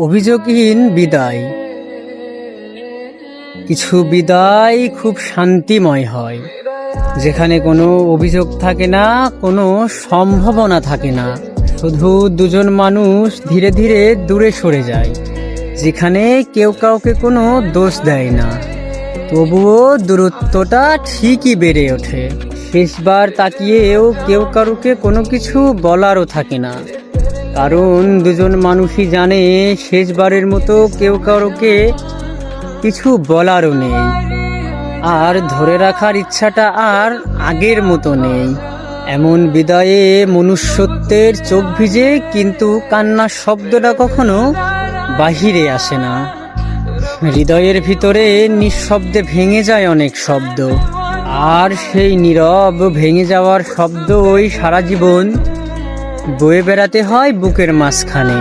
অভিযোগহীন বিদায়। কিছু বিদায় খুব শান্তিময় হয়, যেখানে কোনো অভিযোগ থাকে না, কোনো সম্ভাবনা থাকে না, শুধু দুজন মানুষ ধীরে ধীরে দূরে সরে যায়, যেখানে কেউ কাউকে কোনো দোষ দেয় না, তবুও দূরত্বটা ঠিকই বেড়ে ওঠে। শেষবার তাকিয়েও কেউ কারুকে কোনো কিছু বলারও থাকে না, কারণ দুজন মানুষই জানে শেষবারের মতো কেউ কারোকে কিছু বলারও নেই, আর ধরে রাখার ইচ্ছাটা আর আগের মতো নেই। এমন বিদায়ে মনুষ্যত্বের চোখ ভিজে, কিন্তু কান্নার শব্দটা কখনো বাহিরে আসে না। হৃদয়ের ভিতরে নিঃশব্দে ভেঙে যায় অনেক শব্দ, আর সেই নীরব ভেঙে যাওয়ার শব্দই সারা জীবন বয়ে বেড়াতে হয় বুকের মাঝখানে।